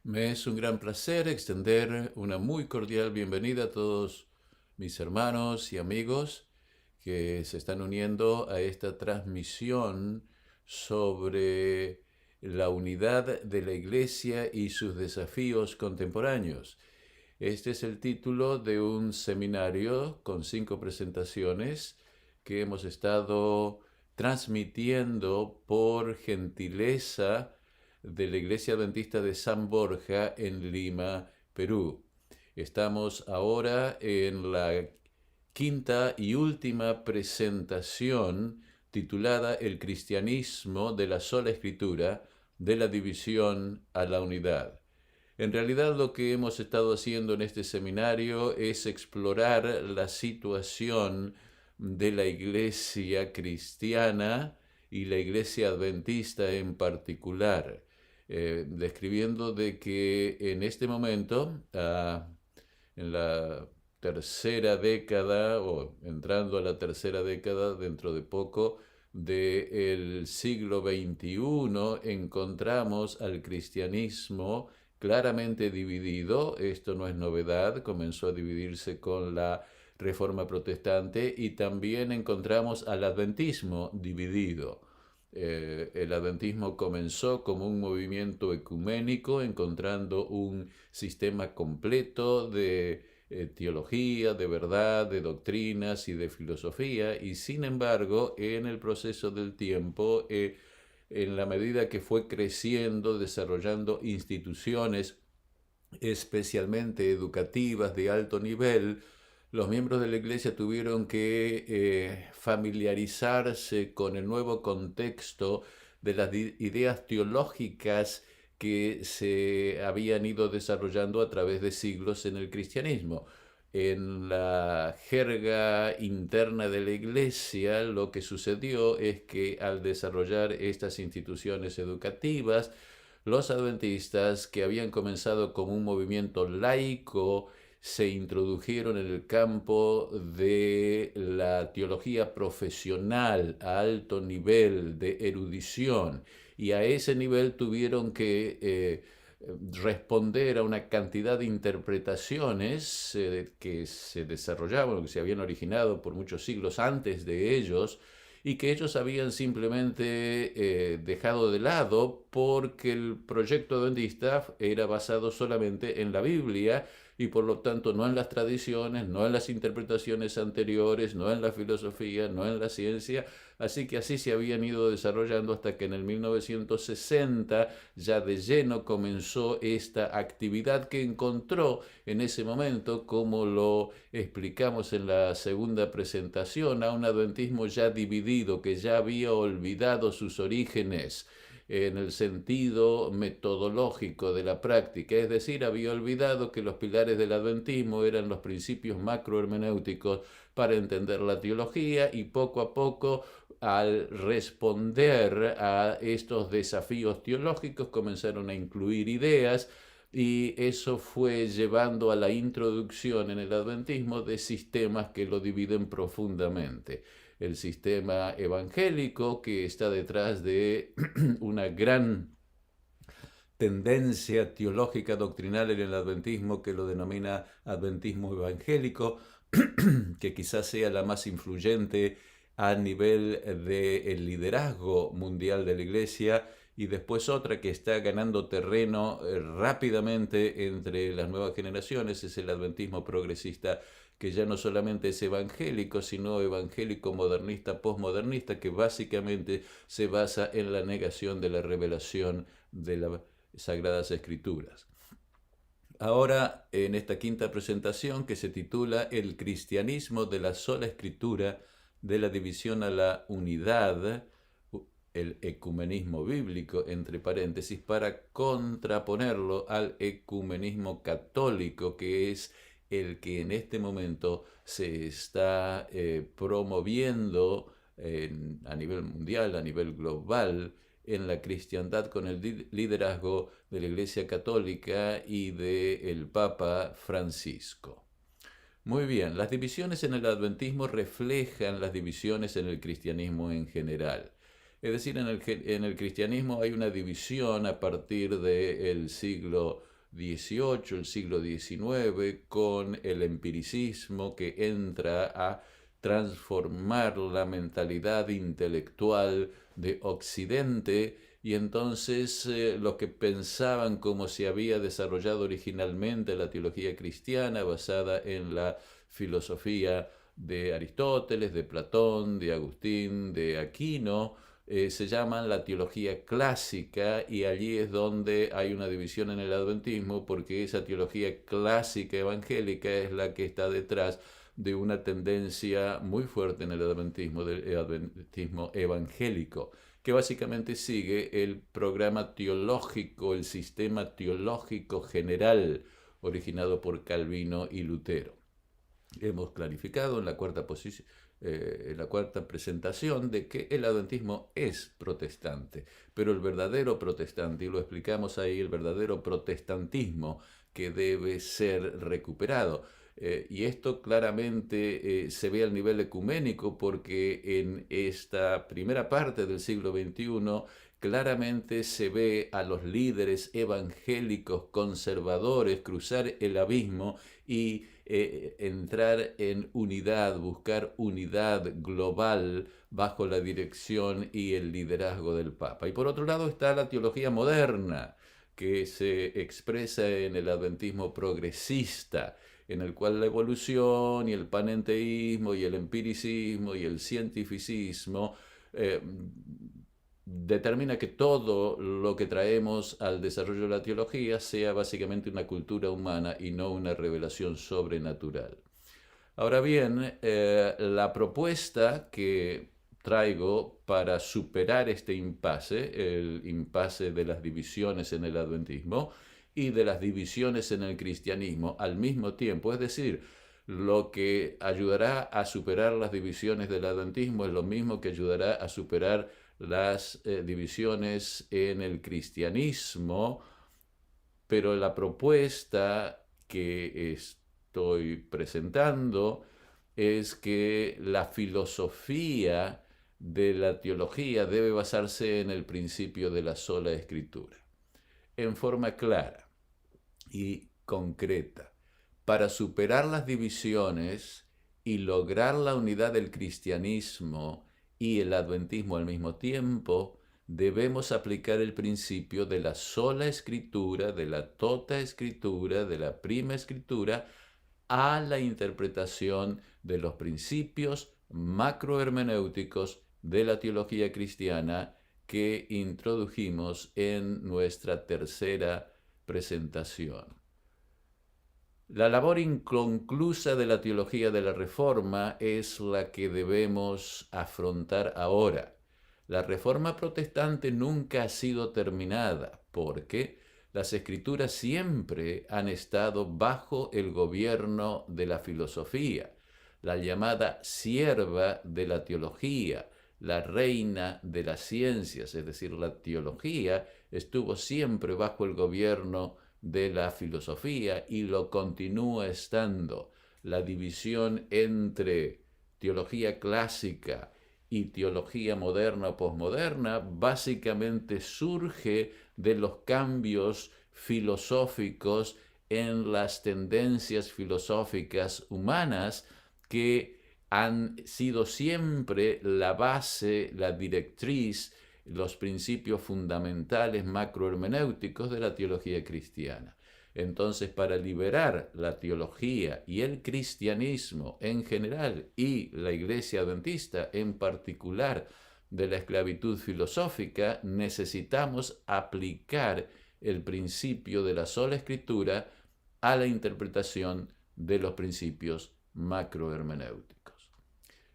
Me es un gran placer extender una muy cordial bienvenida a todos mis hermanos y amigos que se están uniendo a esta transmisión sobre la unidad de la Iglesia y sus desafíos contemporáneos. Este es el título de un seminario con 5 presentaciones que hemos estado transmitiendo por gentileza de la Iglesia Adventista de San Borja en Lima, Perú. Estamos ahora en la quinta y última presentación titulada El cristianismo de la sola escritura, de la división a la unidad. En realidad lo que hemos estado haciendo en este seminario es explorar la situación de la iglesia cristiana y la iglesia adventista en particular, describiendo de que en este momento, en la tercera década o entrando a la tercera década dentro de poco del siglo XXI, encontramos al cristianismo claramente dividido. Esto no es novedad, comenzó a dividirse con la Reforma Protestante y también encontramos al adventismo dividido. El adventismo comenzó como un movimiento ecuménico, encontrando un sistema completo de teología, de verdad, de doctrinas y de filosofía, y sin embargo, en el proceso del tiempo, en la medida que fue creciendo, desarrollando instituciones especialmente educativas de alto nivel, los miembros de la iglesia tuvieron que familiarizarse con el nuevo contexto de las ideas teológicas que se habían ido desarrollando a través de siglos en el cristianismo. En la jerga interna de la iglesia, lo que sucedió es que al desarrollar estas instituciones educativas, los adventistas, que habían comenzado como un movimiento laico, se introdujeron en el campo de la teología profesional a alto nivel de erudición, y a ese nivel tuvieron que responder a una cantidad de interpretaciones que se desarrollaban, que se habían originado por muchos siglos antes de ellos, y que ellos habían simplemente dejado de lado porque el proyecto adventista era basado solamente en la Biblia y por lo tanto no en las tradiciones, no en las interpretaciones anteriores, no en la filosofía, no en la ciencia. Así que así se habían ido desarrollando hasta que en el 1960 ya de lleno comenzó esta actividad que encontró en ese momento, como lo explicamos en la segunda presentación, a un adventismo ya dividido, que ya había olvidado sus orígenes en el sentido metodológico de la práctica, es decir, había olvidado que los pilares del adventismo eran los principios macrohermenéuticos para entender la teología, y poco a poco, al responder a estos desafíos teológicos, comenzaron a incluir ideas, y eso fue llevando a la introducción en el adventismo de sistemas que lo dividen profundamente. El sistema evangélico, que está detrás de una gran tendencia teológica doctrinal en el adventismo que lo denomina adventismo evangélico, que quizás sea la más influyente a nivel del liderazgo mundial de la iglesia, y después otra que está ganando terreno rápidamente entre las nuevas generaciones, es el adventismo progresista, que ya no solamente es evangélico, sino evangélico modernista, postmodernista, que básicamente se basa en la negación de la revelación de las Sagradas Escrituras. Ahora, en esta quinta presentación, que se titula El cristianismo de la sola escritura, de la división a la unidad, el ecumenismo bíblico, entre paréntesis, para contraponerlo al ecumenismo católico, que es el que en este momento se está promoviendo a nivel mundial, a nivel global, en la cristiandad, con el liderazgo de la Iglesia Católica y del Papa Francisco. Muy bien, las divisiones en el adventismo reflejan las divisiones en el cristianismo en general. Es decir, en el cristianismo hay una división a partir del siglo XVIII, el siglo XIX, con el empiricismo que entra a transformar la mentalidad intelectual de Occidente, y entonces lo que pensaban como se había desarrollado originalmente la teología cristiana basada en la filosofía de Aristóteles, de Platón, de Agustín, de Aquino, se llaman la teología clásica, y allí es donde hay una división en el adventismo, porque esa teología clásica evangélica es la que está detrás de una tendencia muy fuerte en el adventismo, del adventismo evangélico, que básicamente sigue el programa teológico, el sistema teológico general originado por Calvino y Lutero. Hemos clarificado en la cuarta presentación de que el adventismo es protestante, pero el verdadero protestante, y lo explicamos ahí, el verdadero protestantismo que debe ser recuperado. Y esto claramente se ve al nivel ecuménico, porque en esta primera parte del siglo XXI claramente se ve a los líderes evangélicos conservadores cruzar el abismo y entrar en unidad, buscar unidad global bajo la dirección y el liderazgo del Papa. Y por otro lado está la teología moderna, que se expresa en el adventismo progresista, en el cual la evolución y el panenteísmo y el empiricismo y el cientificismo determina que todo lo que traemos al desarrollo de la teología sea básicamente una cultura humana y no una revelación sobrenatural. Ahora bien, la propuesta que traigo para superar este impasse, el impasse de las divisiones en el adventismo y de las divisiones en el cristianismo al mismo tiempo, es decir, lo que ayudará a superar las divisiones del adventismo es lo mismo que ayudará a superar las divisiones en el cristianismo, pero la propuesta que estoy presentando es que la filosofía de la teología debe basarse en el principio de la sola escritura, en forma clara y concreta, para superar las divisiones y lograr la unidad del cristianismo y el adventismo al mismo tiempo. Debemos aplicar el principio de la sola escritura, de la tota escritura, de la prima escritura, a la interpretación de los principios macrohermenéuticos de la teología cristiana que introdujimos en nuestra tercera presentación. La labor inconclusa de la teología de la Reforma es la que debemos afrontar ahora. La Reforma protestante nunca ha sido terminada, porque las Escrituras siempre han estado bajo el gobierno de la filosofía, la llamada sierva de la teología, la reina de las ciencias, es decir, la teología estuvo siempre bajo el gobierno de la filosofía y lo continúa estando. La división entre teología clásica y teología moderna o posmoderna básicamente surge de los cambios filosóficos en las tendencias filosóficas humanas, que han sido siempre la base, la directriz, los principios fundamentales macrohermenéuticos de la teología cristiana. Entonces, para liberar la teología y el cristianismo en general, y la Iglesia Adventista en particular, de la esclavitud filosófica, necesitamos aplicar el principio de la sola escritura a la interpretación de los principios macrohermenéuticos.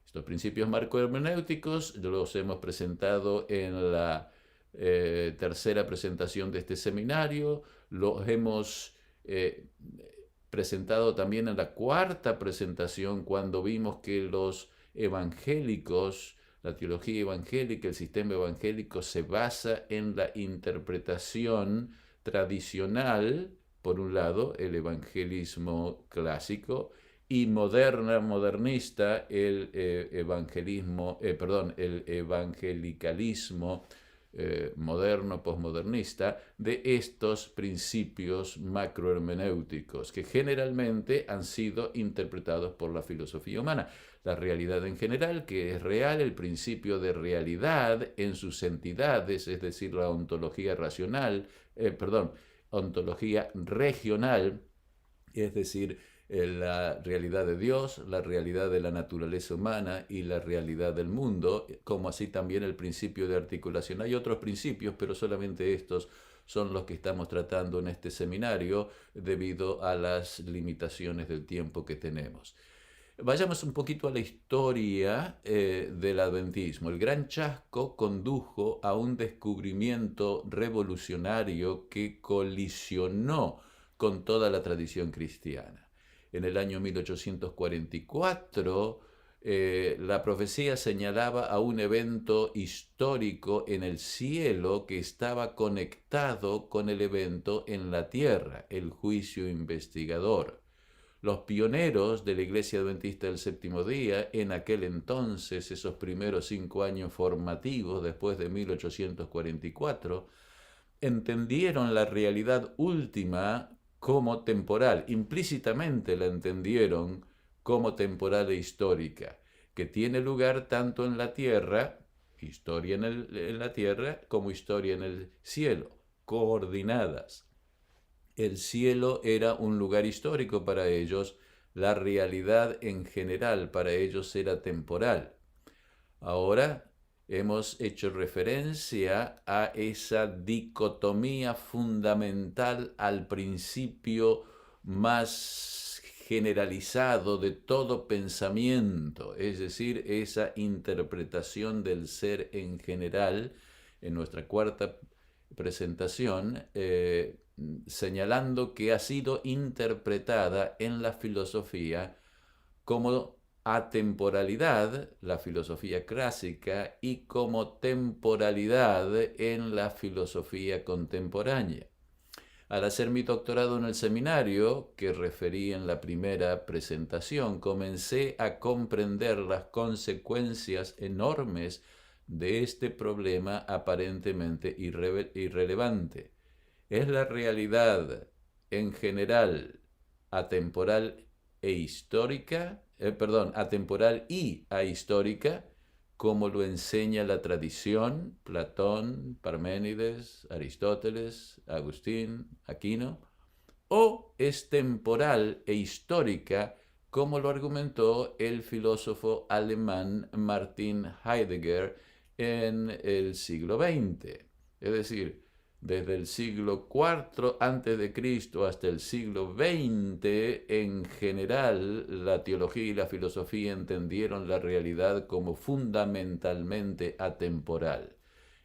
Estos principios macrohermenéuticos los hemos presentado en la tercera presentación de este seminario, los hemos presentado también en la cuarta presentación, cuando vimos que los evangélicos, la teología evangélica, el sistema evangélico se basa en la interpretación tradicional, por un lado, el evangelismo clásico, y modernista, el evangelicalismo moderno, posmodernista, de estos principios macrohermenéuticos que generalmente han sido interpretados por la filosofía humana. La realidad en general, que es real, el principio de realidad en sus entidades, es decir, la ontología racional, ontología regional, es decir, la realidad de Dios, la realidad de la naturaleza humana y la realidad del mundo, como así también el principio de articulación. Hay otros principios, pero solamente estos son los que estamos tratando en este seminario debido a las limitaciones del tiempo que tenemos. Vayamos un poquito a la historia del adventismo. El gran chasco condujo a un descubrimiento revolucionario que colisionó con toda la tradición cristiana. En el año 1844, la profecía señalaba a un evento histórico en el cielo que estaba conectado con el evento en la tierra, el juicio investigador. Los pioneros de la Iglesia Adventista del Séptimo Día, en aquel entonces, esos primeros 5 años formativos después de 1844, entendieron la realidad última como temporal, implícitamente la entendieron como temporal e histórica, que tiene lugar tanto en la tierra, historia en la tierra, como historia en el cielo, coordinadas. El cielo era un lugar histórico para ellos, la realidad en general para ellos era temporal. Ahora hemos hecho referencia a esa dicotomía fundamental al principio más generalizado de todo pensamiento, es decir, esa interpretación del ser en general en nuestra cuarta presentación, señalando que ha sido interpretada en la filosofía como atemporalidad, la filosofía clásica, y como temporalidad en la filosofía contemporánea. Al hacer mi doctorado en el seminario, que referí en la primera presentación, comencé a comprender las consecuencias enormes de este problema aparentemente irrelevante. ¿Es la realidad en general atemporal e histórica? Atemporal y ahistórica, como lo enseña la tradición, Platón, Parménides, Aristóteles, Agustín, Aquino, o es temporal e histórica, como lo argumentó el filósofo alemán Martin Heidegger en el siglo XX. Es decir, desde el siglo IV a.C. hasta el siglo XX, en general, la teología y la filosofía entendieron la realidad como fundamentalmente atemporal.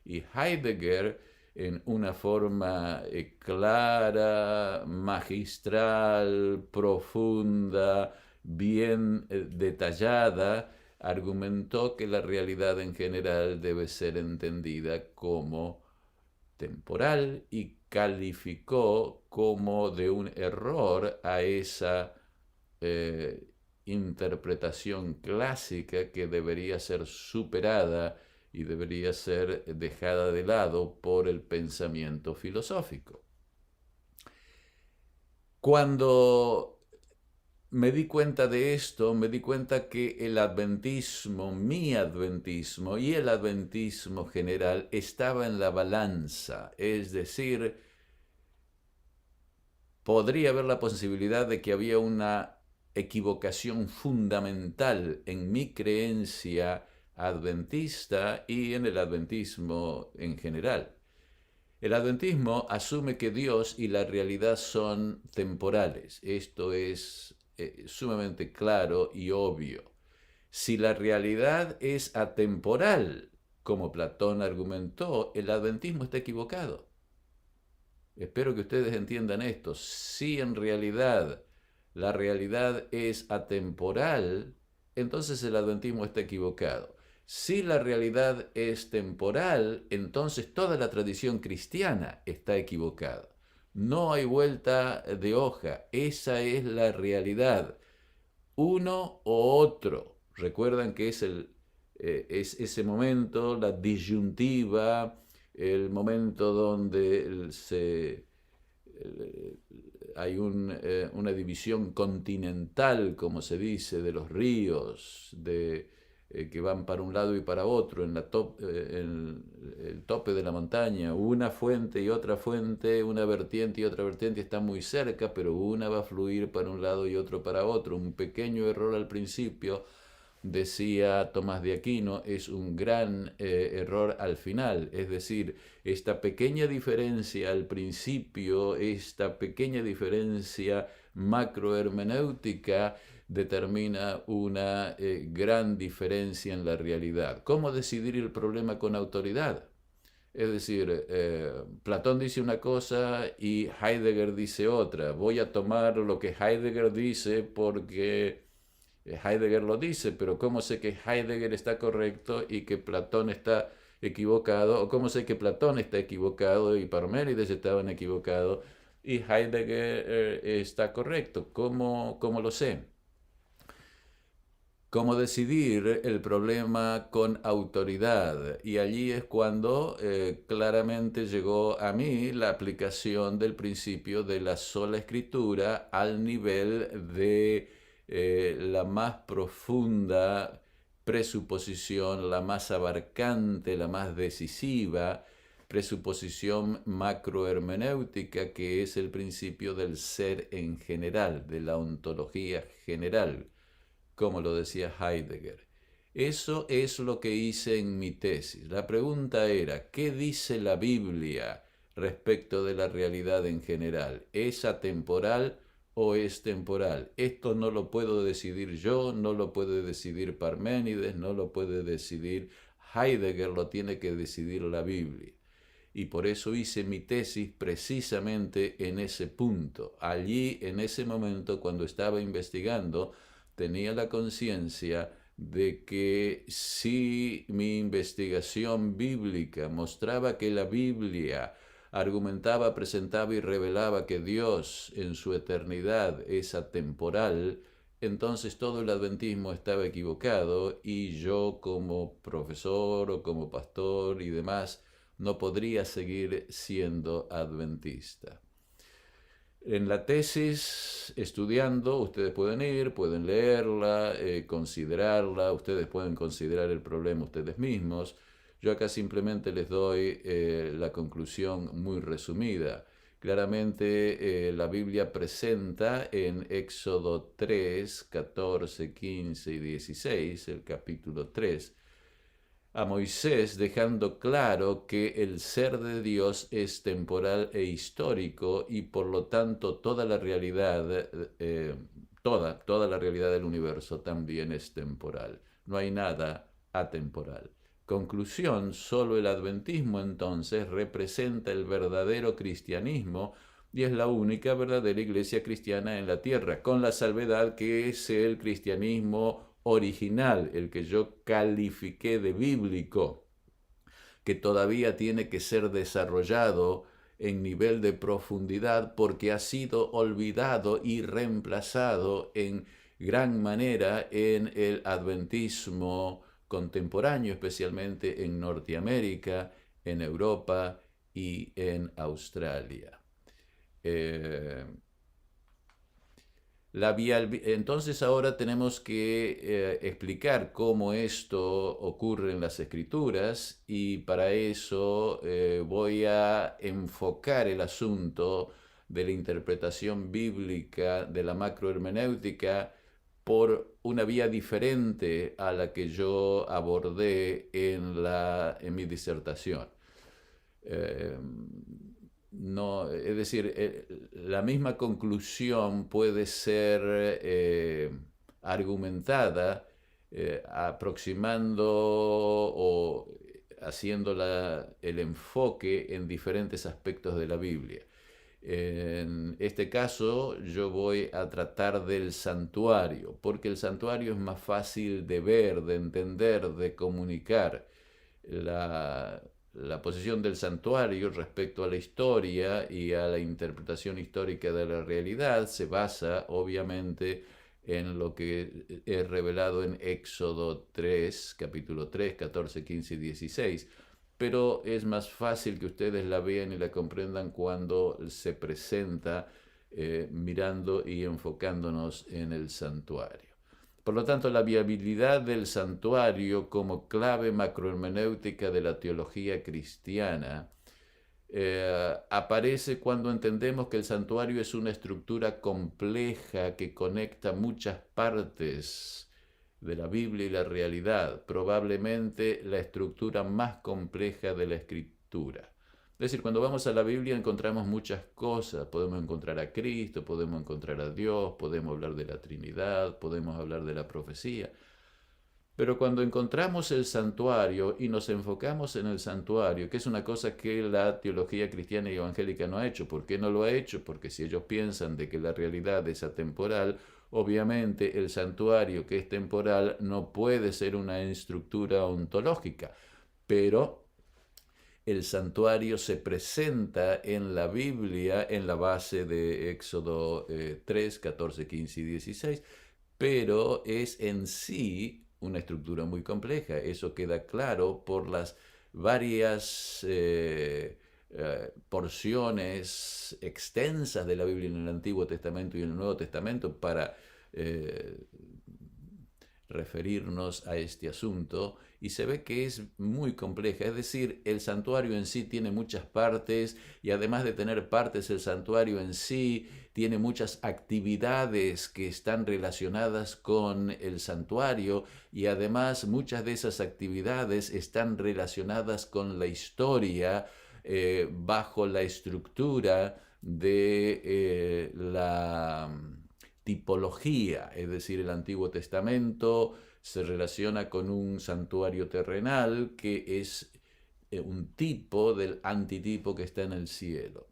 Y Heidegger, en una forma clara, magistral, profunda, bien detallada, argumentó que la realidad en general debe ser entendida como temporal y calificó como de un error a esa interpretación clásica que debería ser superada y debería ser dejada de lado por el pensamiento filosófico. Cuando me di cuenta de esto, me di cuenta que el adventismo, mi adventismo y el adventismo general estaba en la balanza, es decir, podría haber la posibilidad de que había una equivocación fundamental en mi creencia adventista y en el adventismo en general. El adventismo asume que Dios y la realidad son temporales. Esto es sumamente claro y obvio. Si la realidad es atemporal, como Platón argumentó, el adventismo está equivocado. Espero que ustedes entiendan esto. Si en realidad la realidad es atemporal, entonces el adventismo está equivocado. Si la realidad es temporal, entonces toda la tradición cristiana está equivocada. No hay vuelta de hoja. Esa es la realidad. Uno o otro. Recuerdan que es ese momento, la disyuntiva el momento donde hay una división continental, como se dice, de los ríos, que van para un lado y para otro, en el tope de la montaña, una fuente y otra fuente, una vertiente y otra vertiente están muy cerca, pero una va a fluir para un lado y otro para otro. Un pequeño error al principio, decía Tomás de Aquino, es un gran error al final. Es decir, esta pequeña diferencia al principio, esta pequeña diferencia macrohermenéutica, determina una gran diferencia en la realidad. ¿Cómo decidir el problema con autoridad? Es decir, Platón dice una cosa y Heidegger dice otra. Voy a tomar lo que Heidegger dice porque Heidegger lo dice, pero ¿cómo sé que Heidegger está correcto y que Platón está equivocado? ¿O cómo sé que Platón está equivocado y Parménides estaban equivocados y Heidegger está correcto? ¿Cómo lo sé? ¿Cómo decidir el problema con autoridad? Y allí es cuando claramente llegó a mí la aplicación del principio de la sola escritura al nivel de la más profunda presuposición, la más abarcante, la más decisiva presuposición macrohermenéutica, que es el principio del ser en general, de la ontología general, como lo decía Heidegger. Eso es lo que hice en mi tesis. La pregunta era, ¿qué dice la Biblia respecto de la realidad en general? ¿Es atemporal o es temporal? Esto no lo puedo decidir yo, no lo puede decidir Parménides, no lo puede decidir Heidegger, lo tiene que decidir la Biblia. Y por eso hice mi tesis precisamente en ese punto. Allí, en ese momento, cuando estaba investigando, tenía la conciencia de que si mi investigación bíblica mostraba que la Biblia argumentaba, presentaba y revelaba que Dios en su eternidad es atemporal, entonces todo el adventismo estaba equivocado y yo como profesor o como pastor y demás no podría seguir siendo adventista. En la tesis, estudiando, ustedes pueden ir, pueden leerla, considerarla, ustedes pueden considerar el problema ustedes mismos. Yo acá simplemente les doy la conclusión muy resumida. Claramente la Biblia presenta en Éxodo 3, 14, 15 y 16, el capítulo 3, a Moisés dejando claro que el ser de Dios es temporal e histórico y por lo tanto toda la realidad, toda la realidad del universo también es temporal. No hay nada atemporal. Conclusión, solo el adventismo entonces representa el verdadero cristianismo y es la única verdadera iglesia cristiana en la tierra, con la salvedad que es el cristianismo original, el que yo califiqué de bíblico, que todavía tiene que ser desarrollado en nivel de profundidad porque ha sido olvidado y reemplazado en gran manera en el adventismo contemporáneo, especialmente en Norteamérica, en Europa y en Australia. Entonces ahora tenemos que explicar cómo esto ocurre en las escrituras y para eso voy a enfocar el asunto de la interpretación bíblica de la macrohermenéutica por una vía diferente a la que yo abordé en mi disertación. Eh, no, es decir, la misma conclusión puede ser argumentada aproximando o haciendo el enfoque en diferentes aspectos de la Biblia. En este caso yo voy a tratar del santuario, porque el santuario es más fácil de ver, de entender, de comunicar. La posición del santuario respecto a la historia y a la interpretación histórica de la realidad se basa obviamente en lo que es revelado en Éxodo 3, capítulo 3, 14, 15 y 16. pero es más fácil que ustedes la vean y la comprendan cuando se presenta mirando y enfocándonos en el santuario. Por lo tanto, la viabilidad del santuario como clave macrohermenéutica de la teología cristiana aparece cuando entendemos que el santuario es una estructura compleja que conecta muchas partes de la Biblia y la realidad, probablemente la estructura más compleja de la escritura. Es decir, cuando vamos a la Biblia encontramos muchas cosas, podemos encontrar a Cristo, podemos encontrar a Dios, podemos hablar de la Trinidad, podemos hablar de la profecía, pero cuando encontramos el santuario y nos enfocamos en el santuario, que es una cosa que la teología cristiana y evangélica no ha hecho, ¿por qué no lo ha hecho? Porque si ellos piensan de que la realidad es atemporal, obviamente el santuario que es temporal no puede ser una estructura ontológica, pero el santuario se presenta en la Biblia en la base de Éxodo 3, 14, 15 y 16, pero es en sí una estructura muy compleja. Eso queda claro por las varias porciones extensas de la Biblia en el Antiguo Testamento y en el Nuevo Testamento para eh, referirnos a este asunto, y se ve que es muy compleja. Es decir, el santuario en sí tiene muchas partes, y además de tener partes, el santuario en sí tiene muchas actividades que están relacionadas con el santuario, y además muchas de esas actividades están relacionadas con la historia bajo la estructura de la tipología, es decir, el Antiguo Testamento se relaciona con un santuario terrenal que es un tipo del antitipo que está en el cielo.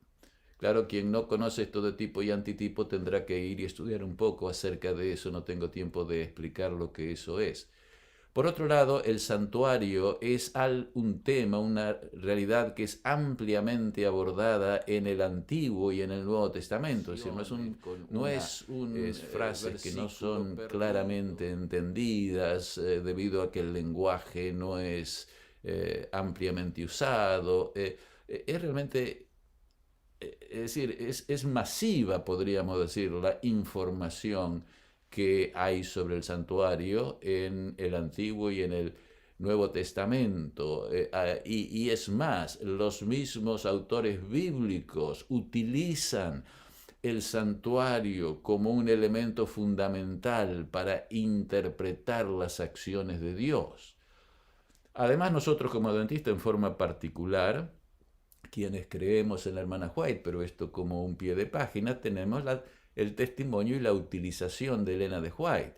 Claro, quien no conoce esto de tipo y antitipo tendrá que ir y estudiar un poco acerca de eso, no tengo tiempo de explicar lo que eso es. Por otro lado, el santuario es un tema, una realidad que es ampliamente abordada en el Antiguo y en el Nuevo Testamento. Es decir, no es frases que no son claramente entendidas debido a que el lenguaje no es ampliamente usado. Es realmente, es decir, es masiva, podríamos decir, la información que hay sobre el santuario en el Antiguo y en el Nuevo Testamento. Y es más, los mismos autores bíblicos utilizan el santuario como un elemento fundamental para interpretar las acciones de Dios. Además, nosotros como adventistas en forma particular, quienes creemos en la hermana White, pero esto como un pie de página, tenemos el testimonio y la utilización de Elena de White.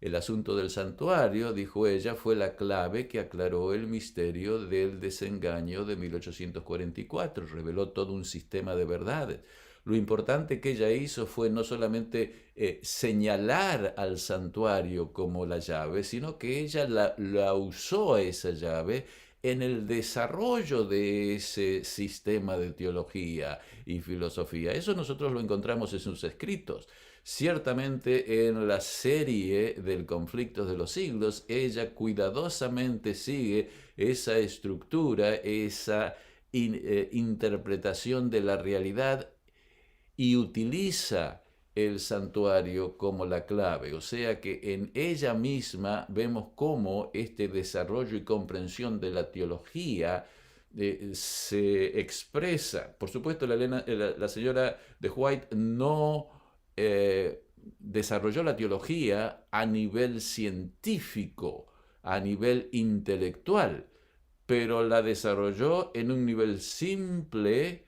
El asunto del santuario, dijo ella, fue la clave que aclaró el misterio del desengaño de 1844, reveló todo un sistema de verdades. Lo importante que ella hizo fue no solamente señalar al santuario como la llave, sino que ella la usó a esa llave en el desarrollo de ese sistema de teología y filosofía. Eso nosotros lo encontramos en sus escritos. Ciertamente en la serie del Conflictos de los Siglos, ella cuidadosamente sigue esa estructura, esa interpretación de la realidad y utiliza el santuario como la clave. O sea que en ella misma vemos cómo este desarrollo y comprensión de la teología se expresa. Por supuesto, la señora de White no desarrolló la teología a nivel científico, a nivel intelectual, pero la desarrolló en un nivel simple,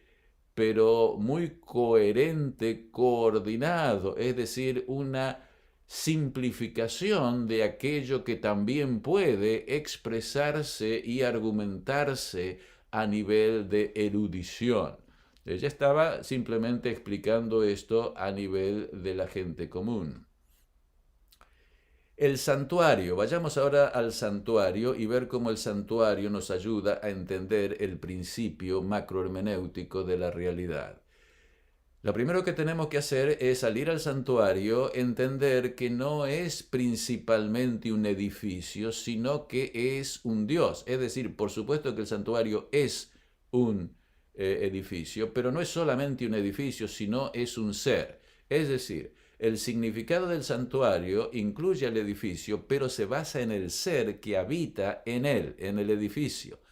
pero muy coherente, coordinado, es decir, una simplificación de aquello que también puede expresarse y argumentarse a nivel de erudición. Ella estaba simplemente explicando esto a nivel de la gente común. El santuario. Vayamos ahora al santuario y ver cómo el santuario nos ayuda a entender el principio macrohermenéutico de la realidad. Lo primero que tenemos que hacer es salir al santuario, entender que no es principalmente un edificio, sino que es un Dios. Es decir, por supuesto que el santuario es un edificio, pero no es solamente un edificio, sino es un ser. Es decir, el significado del santuario incluye al edificio, pero se basa en el ser que habita en él, en el edificio.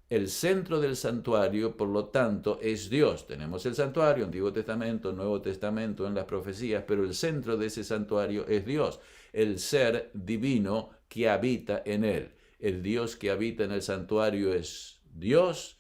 El centro del santuario, por lo tanto, es Dios. Tenemos el santuario, Antiguo Testamento, Nuevo Testamento, en las profecías, pero el centro de ese santuario es Dios, el ser divino que habita en él. El Dios que habita en el santuario es Dios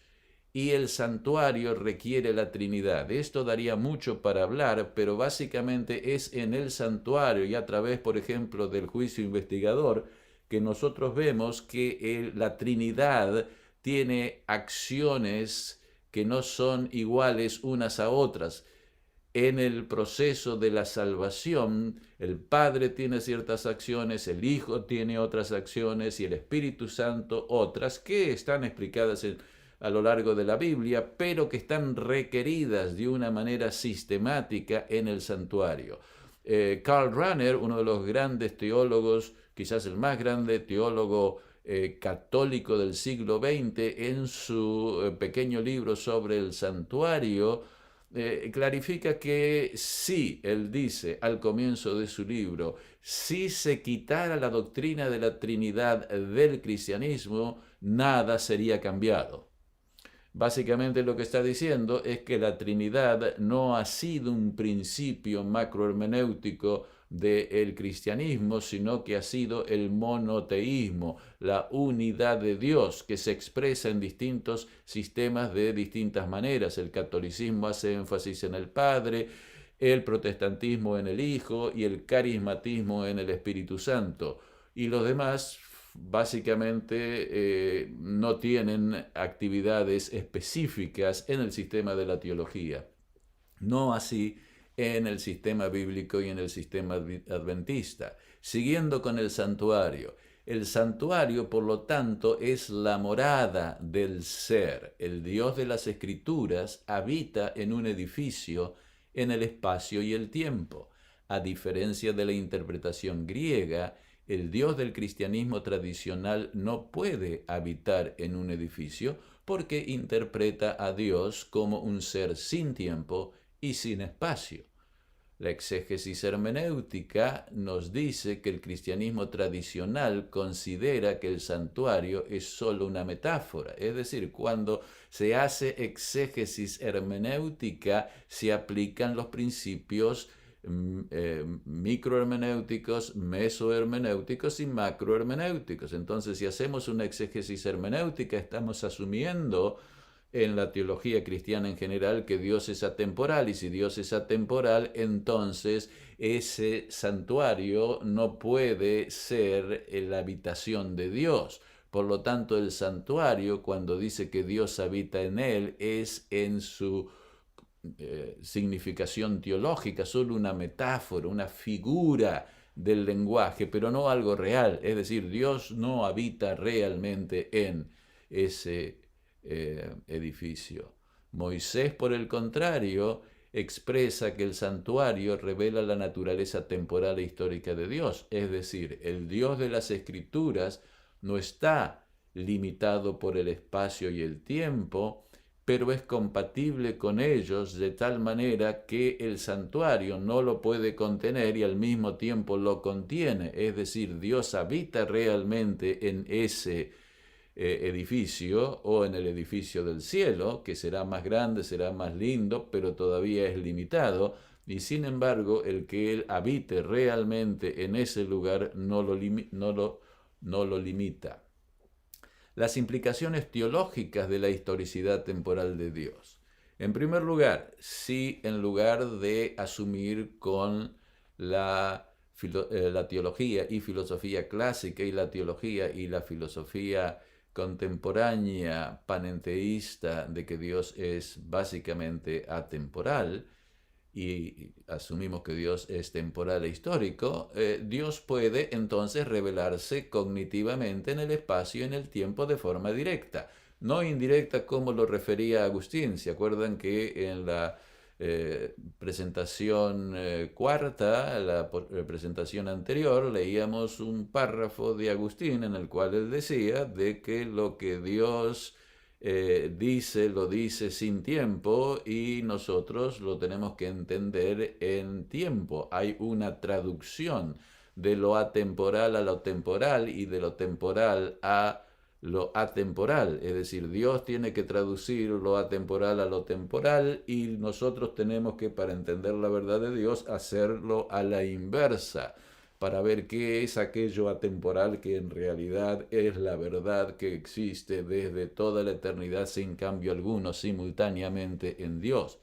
y el santuario requiere la Trinidad. Esto daría mucho para hablar, pero básicamente es en el santuario y a través, por ejemplo, del juicio investigador, que nosotros vemos que la Trinidad tiene acciones que no son iguales unas a otras. En el proceso de la salvación, el Padre tiene ciertas acciones, el Hijo tiene otras acciones y el Espíritu Santo otras que están explicadas a lo largo de la Biblia, pero que están requeridas de una manera sistemática en el santuario. Karl Rahner, uno de los grandes teólogos, quizás el más grande teólogo católico del siglo XX, en su pequeño libro sobre el santuario, clarifica que si, él dice al comienzo de su libro, si se quitara la doctrina de la Trinidad del cristianismo, nada sería cambiado. Básicamente lo que está diciendo es que la Trinidad no ha sido un principio macrohermenéutico del cristianismo, sino que ha sido el monoteísmo, la unidad de Dios, que se expresa en distintos sistemas de distintas maneras. El catolicismo hace énfasis en el Padre, el protestantismo en el Hijo y el carismatismo en el Espíritu Santo. Y los demás básicamente no tienen actividades específicas en el sistema de la teología. No así en el sistema bíblico y en el sistema adventista. Siguiendo con el santuario. El santuario, por lo tanto, es la morada del ser. El Dios de las Escrituras habita en un edificio en el espacio y el tiempo. A diferencia de la interpretación griega, el Dios del cristianismo tradicional no puede habitar en un edificio porque interpreta a Dios como un ser sin tiempo y sin espacio. La exégesis hermenéutica nos dice que el cristianismo tradicional considera que el santuario es solo una metáfora, es decir, cuando se hace exégesis hermenéutica se aplican los principios microhermenéuticos, mesohermenéuticos y macrohermenéuticos. Entonces, si hacemos una exégesis hermenéutica, estamos asumiendo en la teología cristiana en general que Dios es atemporal, y si Dios es atemporal, entonces ese santuario no puede ser la habitación de Dios. Por lo tanto, el santuario, cuando dice que Dios habita en él, es en su significación teológica, solo una metáfora, una figura del lenguaje, pero no algo real. Es decir, Dios no habita realmente en ese edificio. Moisés, por el contrario, expresa que el santuario revela la naturaleza temporal e histórica de Dios. Es decir, el Dios de las Escrituras no está limitado por el espacio y el tiempo, pero es compatible con ellos de tal manera que el santuario no lo puede contener y al mismo tiempo lo contiene. Es decir, Dios habita realmente en ese edificio o en el edificio del cielo, que será más grande, será más lindo, pero todavía es limitado. Y sin embargo, el que Él habite realmente en ese lugar no lo limita. Las implicaciones teológicas de la historicidad temporal de Dios. En primer lugar, si en lugar de asumir con la teología y filosofía clásica y la teología y la filosofía contemporánea panenteísta de que Dios es básicamente atemporal, y asumimos que Dios es temporal e histórico, Dios puede entonces revelarse cognitivamente en el espacio y en el tiempo de forma directa, no indirecta como lo refería Agustín. ¿Se acuerdan que en la presentación cuarta, la presentación anterior, leíamos un párrafo de Agustín en el cual él decía de que lo que Dios dice, lo dice sin tiempo y nosotros lo tenemos que entender en tiempo. Hay una traducción de lo atemporal a lo temporal y de lo temporal a lo atemporal, es decir, Dios tiene que traducir lo atemporal a lo temporal y nosotros tenemos que, para entender la verdad de Dios, hacerlo a la inversa, para ver qué es aquello atemporal que en realidad es la verdad que existe desde toda la eternidad sin cambio alguno, simultáneamente en Dios.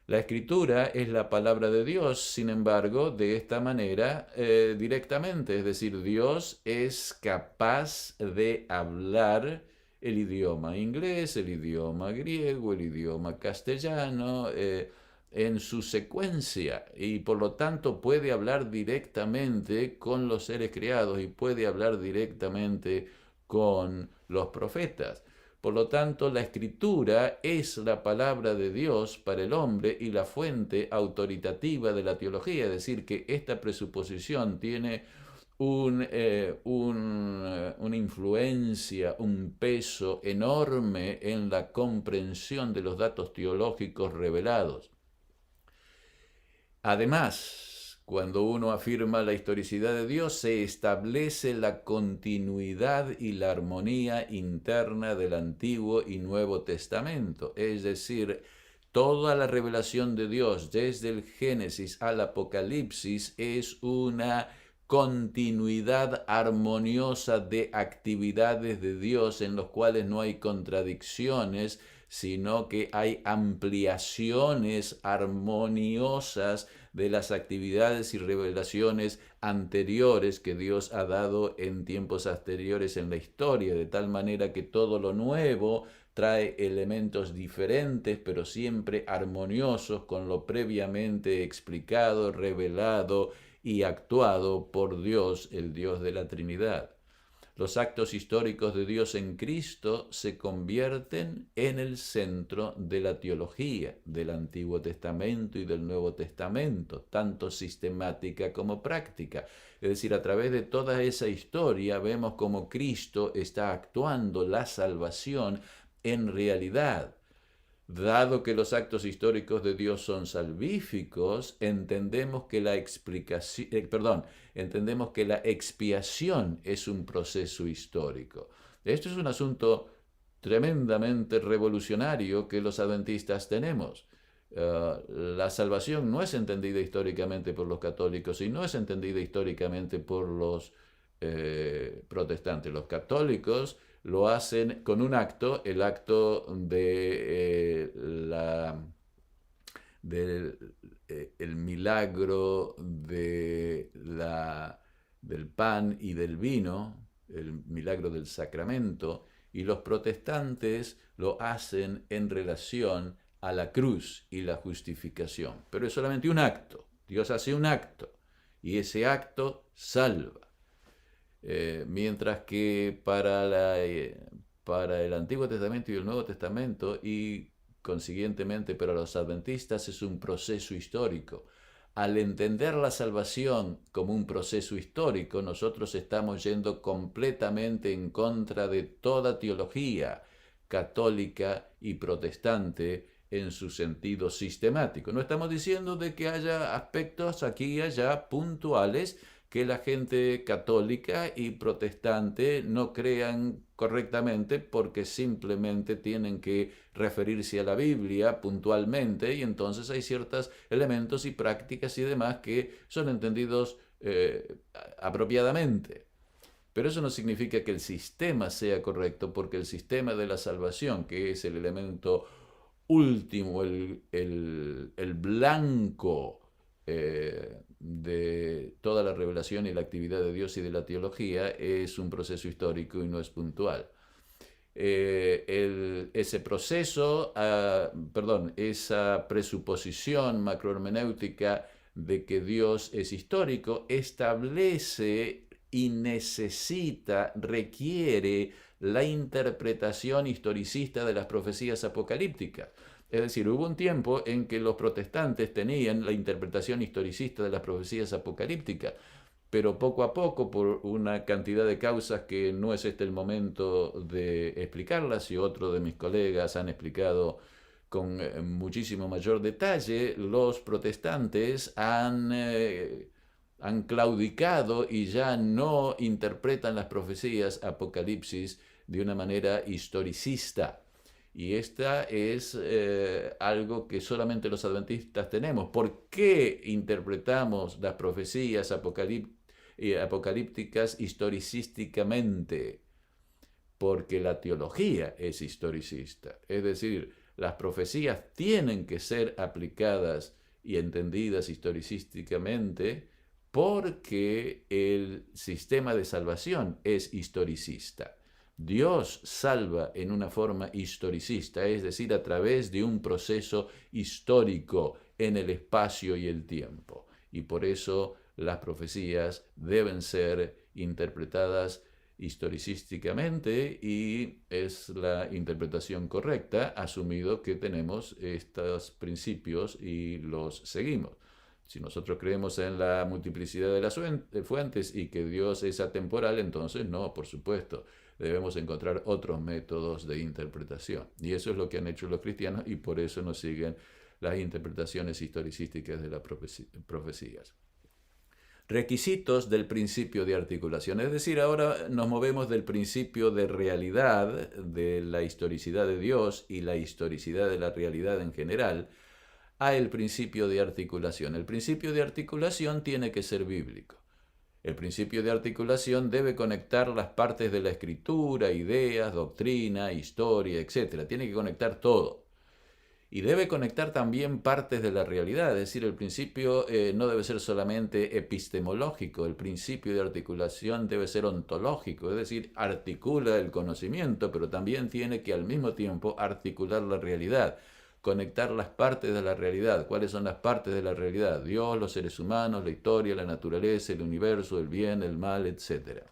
La escritura es la palabra de Dios, sin embargo, de esta manera directamente, es decir, Dios es capaz de hablar el idioma inglés, el idioma griego, el idioma castellano, en su secuencia, y por lo tanto puede hablar directamente con los seres creados y puede hablar directamente con los profetas. Por lo tanto, la escritura es la palabra de Dios para el hombre y la fuente autoritativa de la teología, es decir, que esta presuposición tiene una influencia, un peso enorme en la comprensión de los datos teológicos revelados. Además, cuando uno afirma la historicidad de Dios, se establece la continuidad y la armonía interna del Antiguo y Nuevo Testamento. Es decir, toda la revelación de Dios, desde el Génesis al Apocalipsis, es una continuidad armoniosa de actividades de Dios en los cuales no hay contradicciones, sino que hay ampliaciones armoniosas de las actividades y revelaciones anteriores que Dios ha dado en tiempos anteriores en la historia, de tal manera que todo lo nuevo trae elementos diferentes, pero siempre armoniosos con lo previamente explicado, revelado y actuado por Dios, el Dios de la Trinidad. Los actos históricos de Dios en Cristo se convierten en el centro de la teología del Antiguo Testamento y del Nuevo Testamento, tanto sistemática como práctica. Es decir, a través de toda esa historia vemos cómo Cristo está actuando la salvación en realidad. Dado que los actos históricos de Dios son salvíficos, entendemos que la expiación es un proceso histórico. Esto es un asunto tremendamente revolucionario que los adventistas tenemos. La salvación no es entendida históricamente por los católicos y no es entendida históricamente por los protestantes. Los católicos lo hacen con un acto, el acto el milagro del pan y del vino, el milagro del sacramento, y los protestantes lo hacen en relación a la cruz y la justificación. Pero es solamente un acto. Dios hace un acto y ese acto salva. Mientras que para el Antiguo Testamento y el Nuevo Testamento y consiguientemente para los adventistas es un proceso histórico. Al entender la salvación como un proceso histórico, nosotros estamos yendo completamente en contra de toda teología católica y protestante en su sentido sistemático. No estamos diciendo de que haya aspectos aquí y allá puntuales que la gente católica y protestante no crean correctamente porque simplemente tienen que referirse a la Biblia puntualmente y entonces hay ciertos elementos y prácticas y demás que son entendidos apropiadamente. Pero eso no significa que el sistema sea correcto, porque el sistema de la salvación, que es el elemento último, el blanco de toda la revelación y la actividad de Dios y de la teología, es un proceso histórico y no es puntual. Ese proceso, esa presuposición macrohermenéutica de que Dios es histórico, establece y requiere la interpretación historicista de las profecías apocalípticas. Es decir, hubo un tiempo en que los protestantes tenían la interpretación historicista de las profecías apocalípticas, pero poco a poco, por una cantidad de causas que no es este el momento de explicarlas, y otros de mis colegas han explicado con muchísimo mayor detalle, los protestantes han claudicado y ya no interpretan las profecías apocalipsis de una manera historicista. Y esta es algo que solamente los adventistas tenemos. ¿Por qué interpretamos las profecías apocalípticas historicísticamente? Porque la teología es historicista. Es decir, las profecías tienen que ser aplicadas y entendidas historicísticamente porque el sistema de salvación es historicista. Dios salva en una forma historicista, es decir, a través de un proceso histórico en el espacio y el tiempo. Y por eso las profecías deben ser interpretadas historicísticamente, y es la interpretación correcta, asumido que tenemos estos principios y los seguimos. Si nosotros creemos en la multiplicidad de las fuentes y que Dios es atemporal, entonces no, por supuesto, debemos encontrar otros métodos de interpretación. Y eso es lo que han hecho los cristianos, y por eso nos siguen las interpretaciones historicísticas de las profecías. Requisitos del principio de articulación. Es decir, ahora nos movemos del principio de realidad, de la historicidad de Dios y la historicidad de la realidad en general, a el principio de articulación. El principio de articulación tiene que ser bíblico. El principio de articulación debe conectar las partes de la escritura, ideas, doctrina, historia, etc. Tiene que conectar todo. Y debe conectar también partes de la realidad, es decir, el principio no debe ser solamente epistemológico, el principio de articulación debe ser ontológico, es decir, articula el conocimiento, pero también tiene que al mismo tiempo articular la realidad, conectar las partes de la realidad. ¿Cuáles son las partes de la realidad? Dios, los seres humanos, la historia, la naturaleza, el universo, el bien, el mal, etc.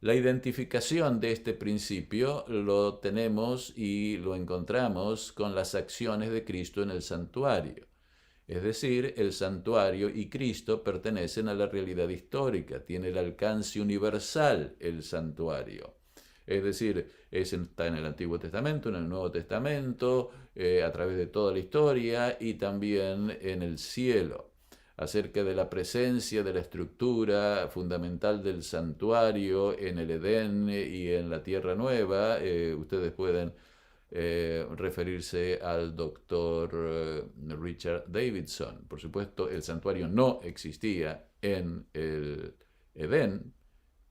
La identificación de este principio lo tenemos y lo encontramos con las acciones de Cristo en el santuario. Es decir, el santuario y Cristo pertenecen a la realidad histórica, tiene el alcance universal el santuario. Es decir, está en el Antiguo Testamento, en el Nuevo Testamento, a través de toda la historia, y también en el cielo. Acerca de la presencia de la estructura fundamental del santuario en el Edén y en la Tierra Nueva, ustedes pueden referirse al doctor Richard Davidson. Por supuesto, el santuario no existía en el Edén,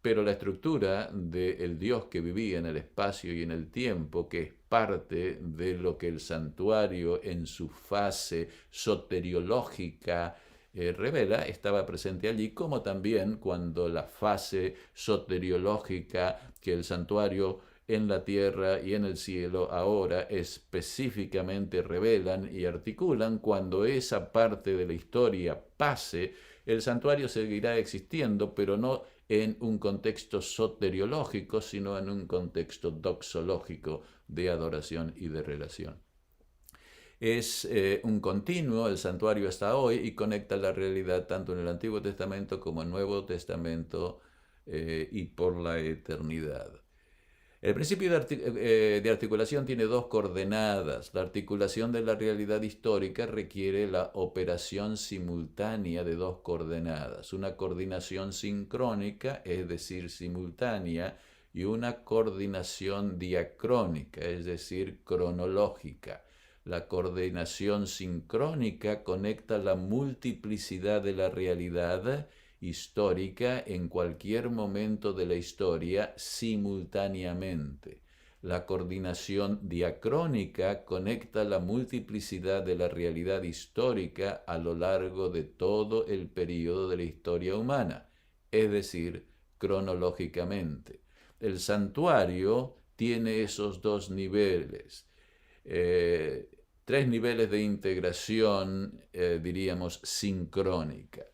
pero la estructura del Dios que vivía en el espacio y en el tiempo, que es parte de lo que el santuario en su fase soteriológica revela, estaba presente allí, como también cuando la fase soteriológica que el santuario en la tierra y en el cielo ahora específicamente revelan y articulan. Cuando esa parte de la historia pase, el santuario seguirá existiendo, pero no en un contexto soteriológico, sino en un contexto doxológico de adoración y de relación. Es un continuo el santuario hasta hoy, y conecta la realidad tanto en el Antiguo Testamento como en el Nuevo Testamento y por la eternidad. El principio de articulación tiene dos coordenadas. La articulación de la realidad histórica requiere la operación simultánea de dos coordenadas. Una coordinación sincrónica, es decir, simultánea, y una coordinación diacrónica, es decir, cronológica. La coordinación sincrónica conecta la multiplicidad de la realidad histórica en cualquier momento de la historia simultáneamente. La coordinación diacrónica conecta la multiplicidad de la realidad histórica a lo largo de todo el período de la historia humana, es decir, cronológicamente. El santuario tiene esos dos niveles. Tres niveles de integración, diríamos, sincrónica.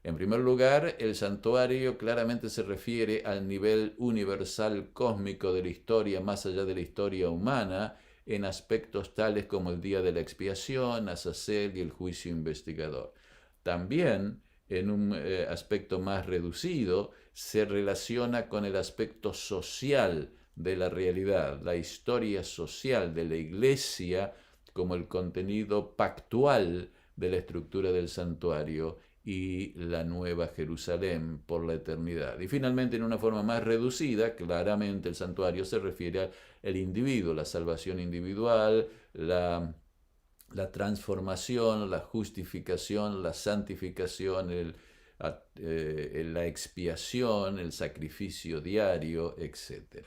En primer lugar, el santuario claramente se refiere al nivel universal cósmico de la historia, más allá de la historia humana, en aspectos tales como el día de la expiación, Azazel y el juicio investigador. También, en un aspecto más reducido, se relaciona con el aspecto social de la realidad, la historia social de la Iglesia como el contenido pactual de la estructura del santuario y la Nueva Jerusalén por la eternidad. Y finalmente, en una forma más reducida, claramente el santuario se refiere al individuo, la salvación individual, la transformación, la justificación, la santificación, la expiación, el sacrificio diario, etc.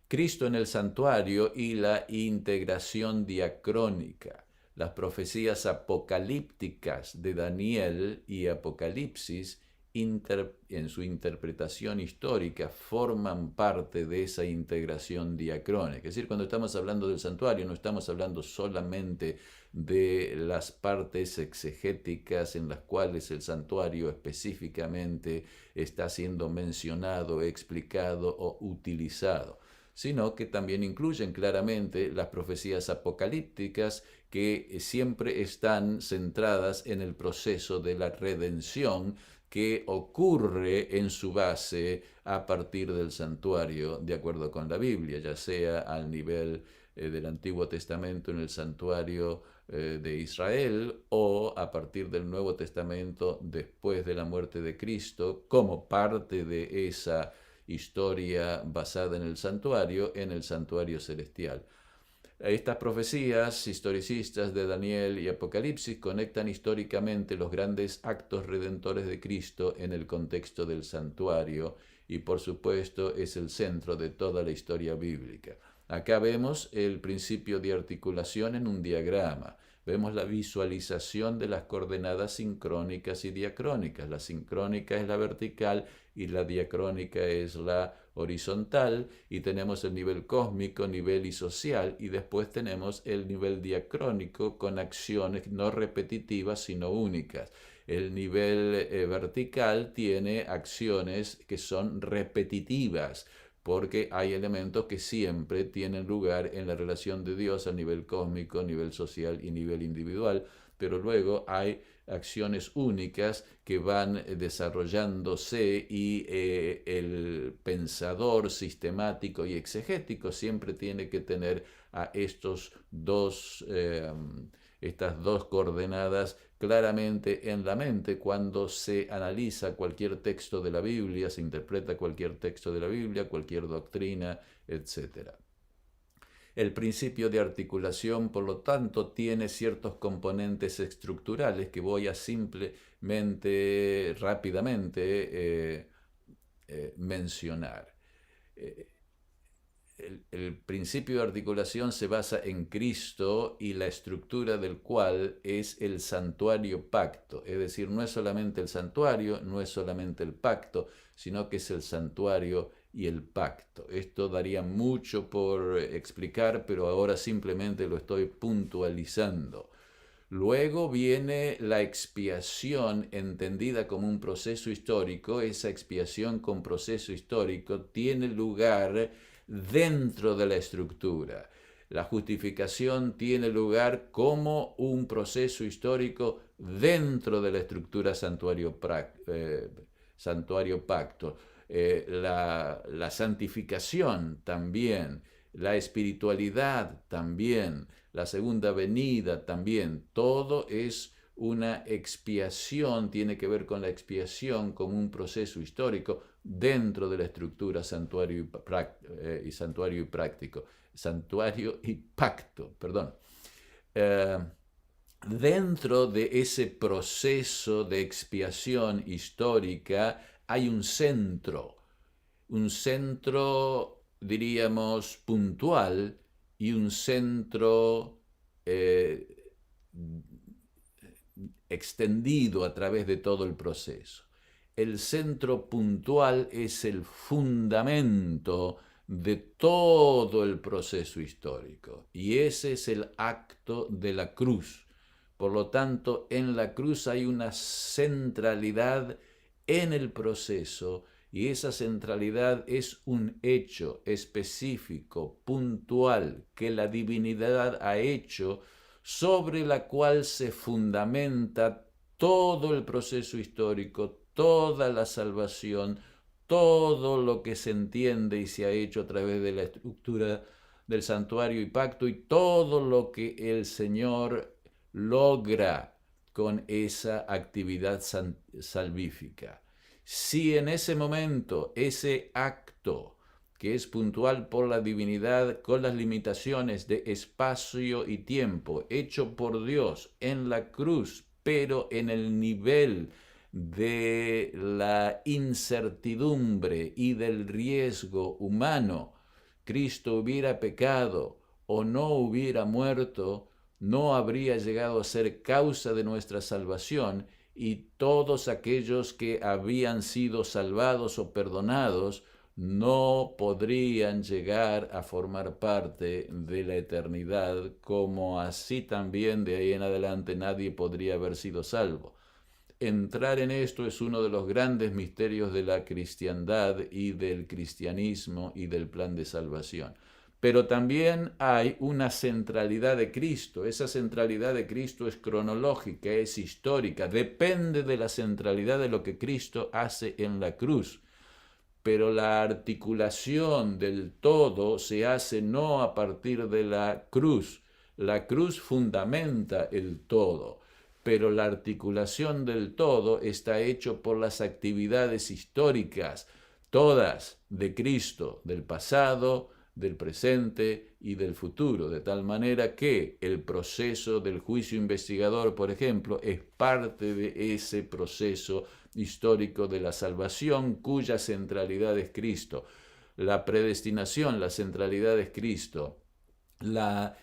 Cristo en el santuario y la integración diacrónica. Las profecías apocalípticas de Daniel y Apocalipsis en su interpretación histórica forman parte de esa integración diacrónica. Es decir, cuando estamos hablando del santuario no estamos hablando solamente de las partes exegéticas en las cuales el santuario específicamente está siendo mencionado, explicado o utilizado, sino que también incluyen claramente las profecías apocalípticas que siempre están centradas en el proceso de la redención que ocurre en su base a partir del santuario, de acuerdo con la Biblia, ya sea al nivel del Antiguo Testamento en el santuario de Israel o a partir del Nuevo Testamento después de la muerte de Cristo, como parte de esa historia basada en el santuario celestial. Estas profecías historicistas de Daniel y Apocalipsis conectan históricamente los grandes actos redentores de Cristo en el contexto del santuario y por supuesto es el centro de toda la historia bíblica. Acá vemos el principio de articulación en un diagrama. Vemos la visualización de las coordenadas sincrónicas y diacrónicas. La sincrónica es la vertical y la diacrónica es la horizontal, y tenemos el nivel cósmico, nivel y social, y después tenemos el nivel diacrónico con acciones no repetitivas sino únicas. El nivel vertical tiene acciones que son repetitivas, porque hay elementos que siempre tienen lugar en la relación de Dios a nivel cósmico, nivel social y nivel individual, pero luego hay acciones únicas que van desarrollándose y el pensador sistemático y exegético siempre tiene que tener a estas dos coordenadas claramente en la mente cuando se analiza cualquier texto de la Biblia, se interpreta cualquier texto de la Biblia, cualquier doctrina, etc. El principio de articulación, por lo tanto, tiene ciertos componentes estructurales que voy a simplemente, rápidamente mencionar. El principio de articulación se basa en Cristo y la estructura del cual es el santuario pacto. Es decir, no es solamente el santuario, no es solamente el pacto, sino que es el santuario y el pacto. Esto daría mucho por explicar, pero ahora simplemente lo estoy puntualizando. Luego viene la expiación entendida como un proceso histórico. Esa expiación con proceso histórico tiene lugar dentro de la estructura. La justificación tiene lugar como un proceso histórico dentro de la estructura santuario-pacto. La santificación también, la espiritualidad también, la segunda venida también, todo es una expiación, tiene que ver con la expiación como un proceso histórico dentro de la estructura santuario y práctico, santuario y pacto, perdón. Dentro de ese proceso de expiación histórica hay un centro, diríamos, puntual y un centro extendido a través de todo el proceso. El centro puntual es el fundamento de todo el proceso histórico y ese es el acto de la cruz. Por lo tanto, en la cruz hay una centralidad en el proceso Y esa centralidad es un hecho específico, puntual, que la divinidad ha hecho, sobre la cual se fundamenta todo el proceso histórico, toda la salvación, todo lo que se entiende y se ha hecho a través de la estructura del santuario y pacto, y todo lo que el Señor logra con esa actividad salvífica. Si en ese momento, ese acto que es puntual por la divinidad, con las limitaciones de espacio y tiempo, hecho por Dios en la cruz, pero en el nivel de la incertidumbre y del riesgo humano, Cristo hubiera pecado o no hubiera muerto, no habría llegado a ser causa de nuestra salvación, y todos aquellos que habían sido salvados o perdonados no podrían llegar a formar parte de la eternidad, como así también de ahí en adelante nadie podría haber sido salvo. Entrar en esto es uno de los grandes misterios de la cristiandad y del cristianismo y del plan de salvación. Pero también hay una centralidad de Cristo. Esa centralidad de Cristo es cronológica, es histórica, depende de la centralidad de lo que Cristo hace en la cruz. Pero la articulación del todo se hace no a partir de la cruz. La cruz fundamenta el todo, pero la articulación del todo está hecho por las actividades históricas, todas de Cristo, del pasado, del presente y del futuro, de tal manera que el proceso del juicio investigador, por ejemplo, es parte de ese proceso histórico de la salvación, cuya centralidad es Cristo. La predestinación, la centralidad es Cristo. La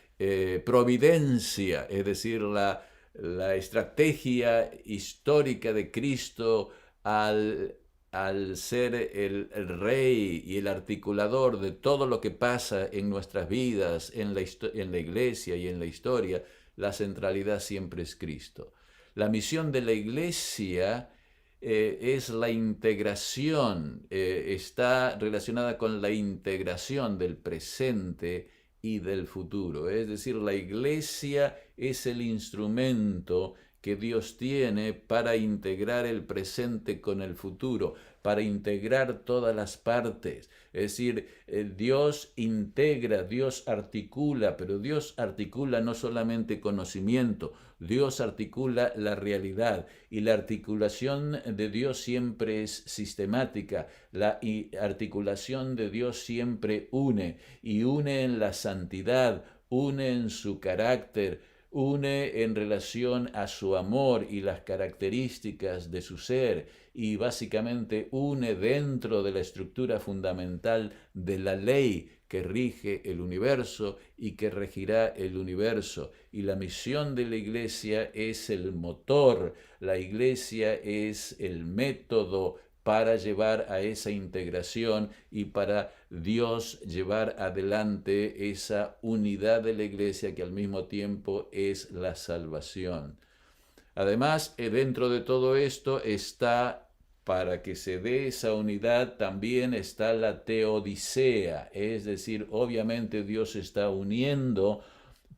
providencia, es decir, la estrategia histórica de Cristo al ser el rey y el articulador de todo lo que pasa en nuestras vidas, en la iglesia y en la historia, la centralidad siempre es Cristo. La misión de la iglesia es la integración, está relacionada con la integración del presente y del futuro. Es decir, la iglesia es el instrumento que Dios tiene para integrar el presente con el futuro, para integrar todas las partes. Es decir, Dios integra, Dios articula, pero Dios articula no solamente conocimiento, Dios articula la realidad, y la articulación de Dios siempre es sistemática. La articulación de Dios siempre une, y une en la santidad, une en su carácter, une en relación a su amor y las características de su ser, y básicamente une dentro de la estructura fundamental de la ley que rige el universo y que regirá el universo. Y la misión de la iglesia es el motor, la iglesia es el método para llevar a esa integración y para Dios llevar adelante esa unidad de la iglesia, que al mismo tiempo es la salvación. Además, dentro de todo esto está, para que se dé esa unidad, también está la teodicea, es decir, obviamente Dios está uniendo,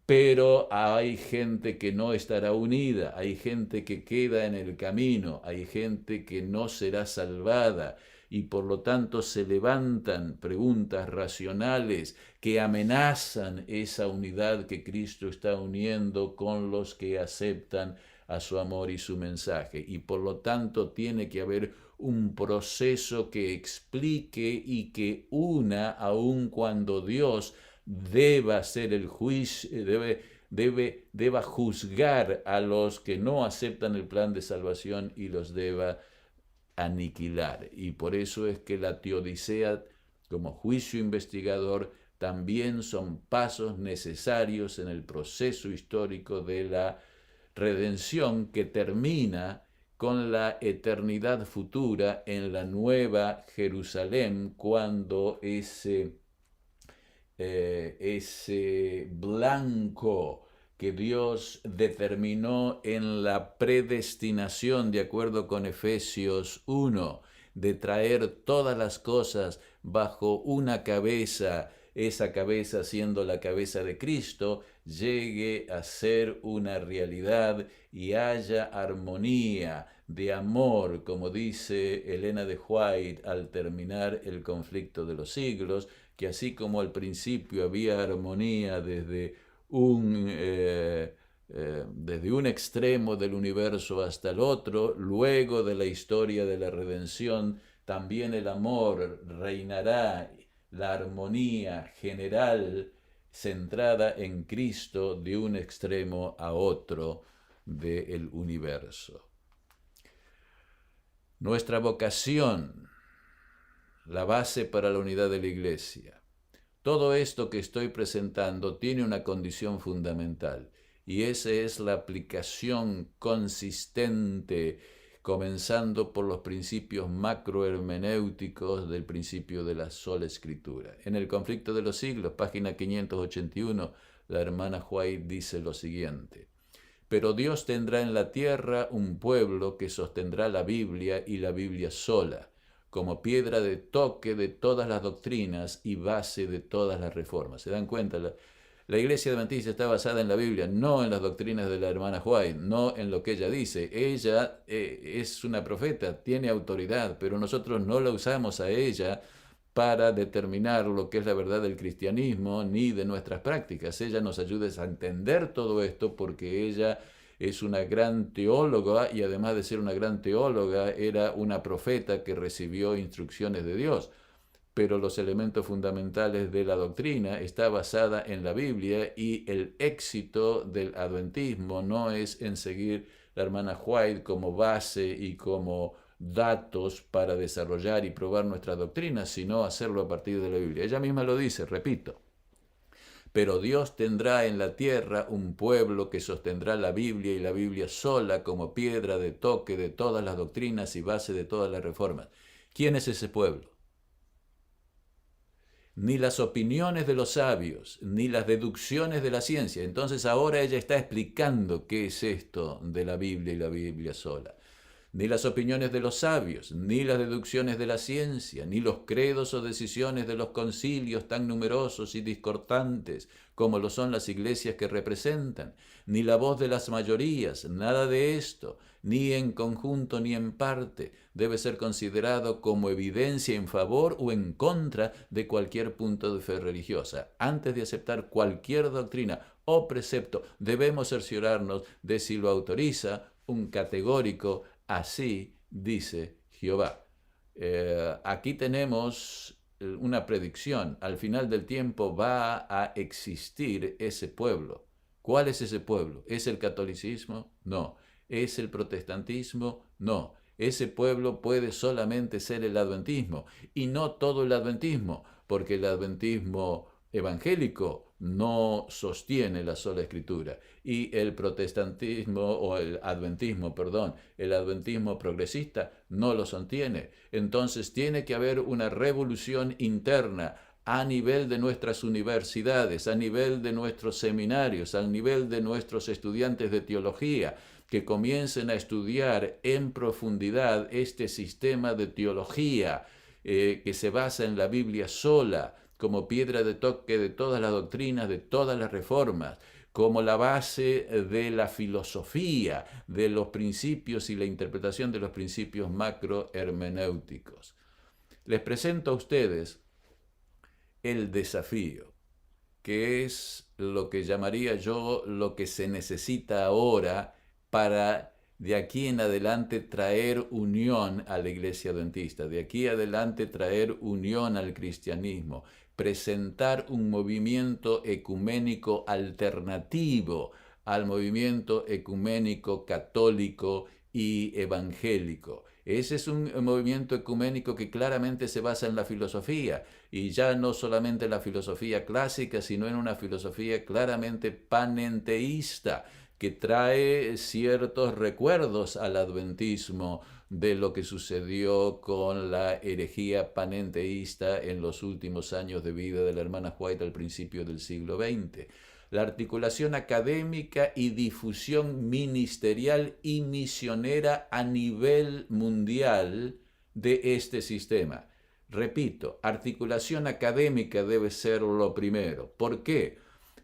pero hay gente que no estará unida, hay gente que queda en el camino, hay gente que no será salvada, y por lo tanto se levantan preguntas racionales que amenazan esa unidad que Cristo está uniendo con los que aceptan a su amor y su mensaje. Y por lo tanto tiene que haber un proceso que explique y que una, aun cuando Dios deba hacer el juicio, deba juzgar a los que no aceptan el plan de salvación y los deba aniquilar. Y por eso es que la teodicea, como juicio investigador, también son pasos necesarios en el proceso histórico de la redención, que termina con la eternidad futura en la nueva Jerusalén, cuando ese blanco que Dios determinó en la predestinación, de acuerdo con Efesios 1, de traer todas las cosas bajo una cabeza, esa cabeza siendo la cabeza de Cristo, llegue a ser una realidad y haya armonía de amor, como dice Elena de White al terminar el conflicto de los siglos, que así como al principio había armonía desde un extremo del universo hasta el otro, luego de la historia de la redención, también el amor reinará, la armonía general centrada en Cristo de un extremo a otro del universo. Nuestra vocación, la base para la unidad de la Iglesia. Todo esto que estoy presentando tiene una condición fundamental, y esa es la aplicación consistente, comenzando por los principios macrohermenéuticos del principio de la sola escritura. En el conflicto de los siglos, página 581, la hermana White dice lo siguiente: pero Dios tendrá en la tierra un pueblo que sostendrá la Biblia y la Biblia sola, como piedra de toque de todas las doctrinas y base de todas las reformas. ¿Se dan cuenta? La Iglesia Adventista está basada en la Biblia, no en las doctrinas de la hermana White, no en lo que ella dice. Ella es una profeta, tiene autoridad, pero nosotros no la usamos a ella para determinar lo que es la verdad del cristianismo ni de nuestras prácticas. Ella nos ayuda a entender todo esto porque ella es una gran teóloga y además de ser una gran teóloga era una profeta que recibió instrucciones de Dios. Pero los elementos fundamentales de la doctrina está basada en la Biblia y el éxito del adventismo no es en seguir la hermana White como base y como datos para desarrollar y probar nuestra doctrina, sino hacerlo a partir de la Biblia. Ella misma lo dice, repito: pero Dios tendrá en la tierra un pueblo que sostendrá la Biblia y la Biblia sola como piedra de toque de todas las doctrinas y base de todas las reformas. ¿Quién es ese pueblo? Ni las opiniones de los sabios, ni las deducciones de la ciencia. Entonces ahora ella está explicando qué es esto de la Biblia y la Biblia sola. Ni las opiniones de los sabios, ni las deducciones de la ciencia, ni los credos o decisiones de los concilios tan numerosos y discordantes como lo son las iglesias que representan, ni la voz de las mayorías, nada de esto, ni en conjunto ni en parte, debe ser considerado como evidencia en favor o en contra de cualquier punto de fe religiosa. Antes de aceptar cualquier doctrina o precepto, debemos cerciorarnos de si lo autoriza un categórico "así dice Jehová". Aquí tenemos una predicción. Al final del tiempo va a existir ese pueblo. ¿Cuál es ese pueblo? ¿Es el catolicismo? No. ¿Es el protestantismo? No. Ese pueblo puede solamente ser el adventismo, y no todo el adventismo, porque el adventismo evangélico no sostiene la sola escritura, y el protestantismo o el adventismo progresista no lo sostiene. Entonces tiene que haber una revolución interna a nivel de nuestras universidades, a nivel de nuestros seminarios, al nivel de nuestros estudiantes de teología, que comiencen a estudiar en profundidad este sistema de teología que se basa en la Biblia sola, como piedra de toque de todas las doctrinas, de todas las reformas, como la base de la filosofía, de los principios y la interpretación de los principios macrohermenéuticos. Les presento a ustedes el desafío, que es lo que llamaría yo lo que se necesita ahora para de aquí en adelante traer unión a la Iglesia Adventista, de aquí adelante traer unión al cristianismo, presentar un movimiento ecuménico alternativo al movimiento ecuménico católico y evangélico. Ese es un movimiento ecuménico que claramente se basa en la filosofía, y ya no solamente en la filosofía clásica, sino en una filosofía claramente panenteísta, que trae ciertos recuerdos al adventismo de lo que sucedió con la herejía panenteísta en los últimos años de vida de la hermana White al principio del siglo XX. La articulación académica y difusión ministerial y misionera a nivel mundial de este sistema. Repito, articulación académica debe ser lo primero. ¿Por qué?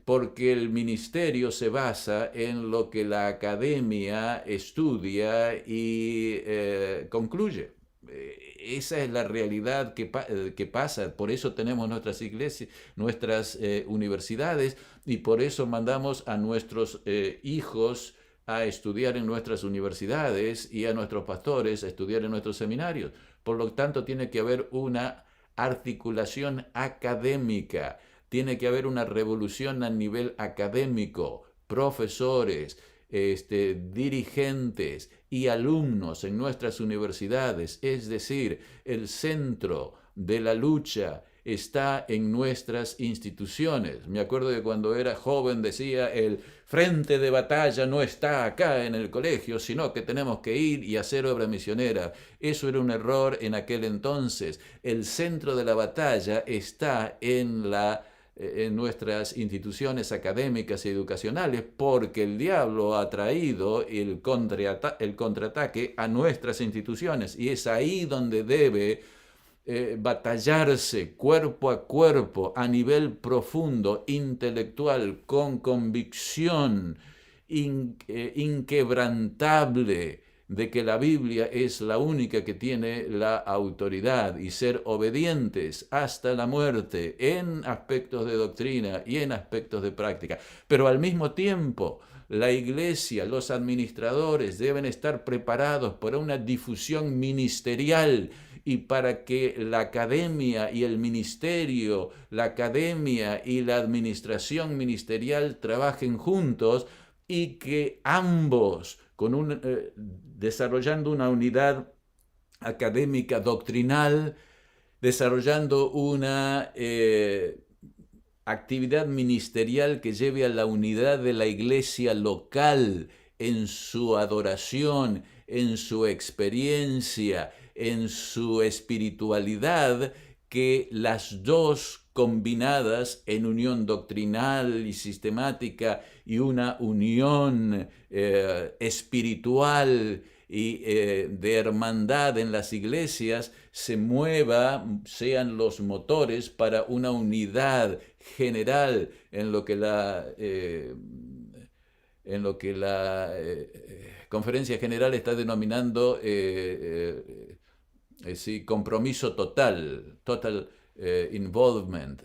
Porque el ministerio se basa en lo que la academia estudia y concluye. Esa es la realidad que pasa. Por eso tenemos nuestras iglesias, nuestras universidades, y por eso mandamos a nuestros hijos a estudiar en nuestras universidades y a nuestros pastores a estudiar en nuestros seminarios. Por lo tanto, tiene que haber una articulación académica, tiene que haber una revolución a nivel académico, profesores, dirigentes y alumnos en nuestras universidades, es decir, el centro de la lucha está en nuestras instituciones. Me acuerdo que cuando era joven decía, el frente de batalla no está acá en el colegio, sino que tenemos que ir y hacer obra misionera. Eso era un error en aquel entonces. El centro de la batalla está en nuestras instituciones académicas y educacionales, porque el diablo ha traído el contraataque a nuestras instituciones, y es ahí donde debe batallarse cuerpo a cuerpo, a nivel profundo, intelectual, con convicción inquebrantable de que la Biblia es la única que tiene la autoridad, y ser obedientes hasta la muerte en aspectos de doctrina y en aspectos de práctica. Pero al mismo tiempo, la iglesia, los administradores deben estar preparados para una difusión ministerial, y para que la academia y el ministerio, la academia y la administración ministerial trabajen juntos, y que ambos, desarrollando una unidad académica doctrinal, desarrollando una actividad ministerial que lleve a la unidad de la iglesia local en su adoración, en su experiencia, en su espiritualidad, que las dos combinadas en unión doctrinal y sistemática y una unión espiritual y de hermandad en las iglesias se mueva, sean los motores para una unidad general en lo que la Conferencia General está denominando sí, compromiso total involvement,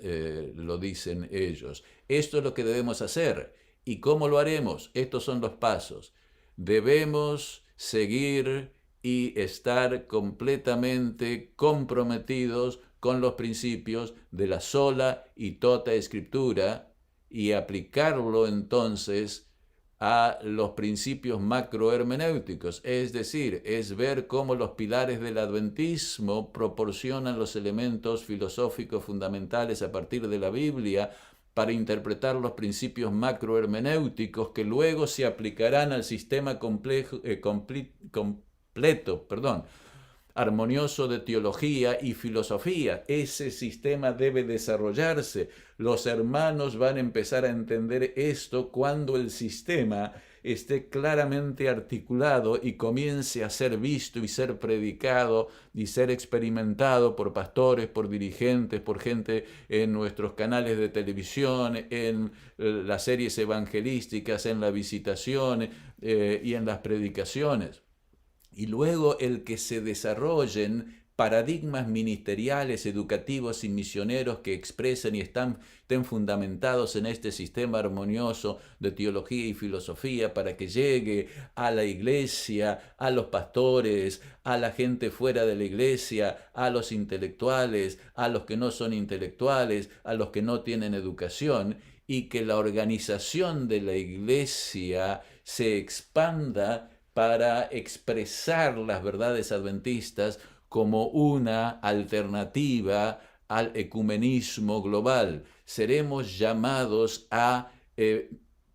lo dicen ellos. Esto es lo que debemos hacer. ¿Y cómo lo haremos? Estos son los pasos. Debemos seguir y estar completamente comprometidos con los principios de la sola y tota Escritura, y aplicarlo entonces a los principios macrohermenéuticos, es decir, es ver cómo los pilares del adventismo proporcionan los elementos filosóficos fundamentales a partir de la Biblia para interpretar los principios macrohermenéuticos que luego se aplicarán al sistema armonioso de teología y filosofía. Ese sistema debe desarrollarse. Los hermanos van a empezar a entender esto cuando el sistema esté claramente articulado y comience a ser visto y ser predicado y ser experimentado por pastores, por dirigentes, por gente en nuestros canales de televisión, en las series evangelísticas, en la visitación y en las predicaciones. Y luego el que se desarrollen paradigmas ministeriales, educativos y misioneros que expresen y estén fundamentados en este sistema armonioso de teología y filosofía, para que llegue a la iglesia, a los pastores, a la gente fuera de la iglesia, a los intelectuales, a los que no son intelectuales, a los que no tienen educación, y que la organización de la iglesia se expanda para expresar las verdades adventistas como una alternativa al ecumenismo global. Seremos llamados a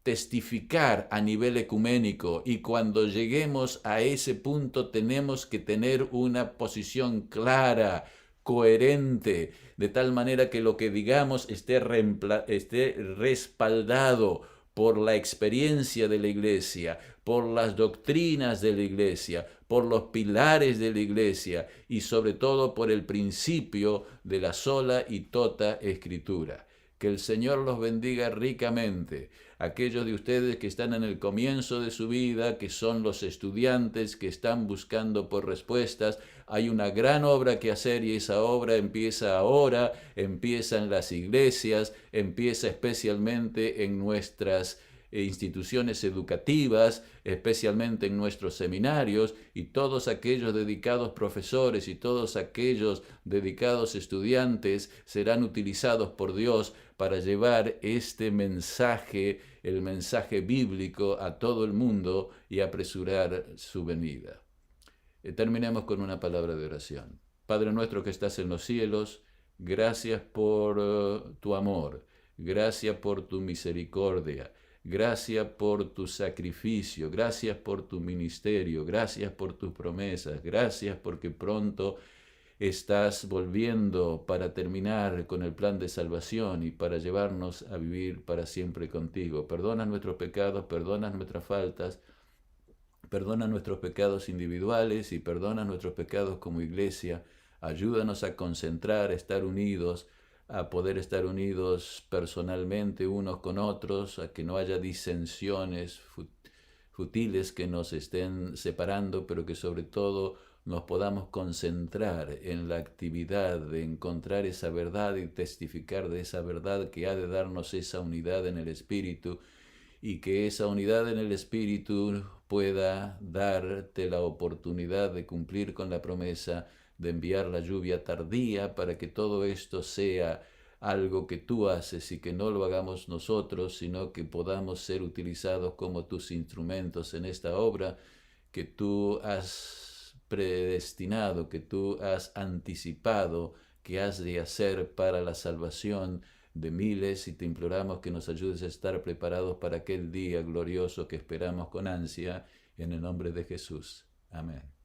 testificar a nivel ecuménico, y cuando lleguemos a ese punto tenemos que tener una posición clara, coherente, de tal manera que lo que digamos esté respaldado por la experiencia de la iglesia, por las doctrinas de la iglesia, por los pilares de la iglesia y sobre todo por el principio de la sola y tota escritura. Que el Señor los bendiga ricamente. Aquellos de ustedes que están en el comienzo de su vida, que son los estudiantes que están buscando por respuestas, hay una gran obra que hacer y esa obra empieza ahora, empieza en las iglesias, empieza especialmente en nuestras instituciones educativas, especialmente en nuestros seminarios, y todos aquellos dedicados profesores y todos aquellos dedicados estudiantes serán utilizados por Dios para llevar este mensaje, el mensaje bíblico, a todo el mundo y apresurar su venida. Terminemos con una palabra de oración. Padre nuestro que estás en los cielos, gracias por tu amor, gracias por tu misericordia, gracias por tu sacrificio, gracias por tu ministerio, gracias por tus promesas, gracias porque pronto estás volviendo para terminar con el plan de salvación y para llevarnos a vivir para siempre contigo. Perdona nuestros pecados, perdona nuestras faltas, perdona nuestros pecados individuales y perdona nuestros pecados como iglesia. Ayúdanos a concentrar, a estar unidos, a poder estar unidos personalmente unos con otros, a que no haya disensiones futiles que nos estén separando, pero que sobre todo nos podamos concentrar en la actividad de encontrar esa verdad y testificar de esa verdad que ha de darnos esa unidad en el Espíritu, y que esa unidad en el Espíritu pueda darte la oportunidad de cumplir con la promesa de enviar la lluvia tardía para que todo esto sea algo que tú haces y que no lo hagamos nosotros, sino que podamos ser utilizados como tus instrumentos en esta obra que tú has predestinado, que tú has anticipado, que has de hacer para la salvación de miles, y te imploramos que nos ayudes a estar preparados para aquel día glorioso que esperamos con ansia, en el nombre de Jesús. Amén.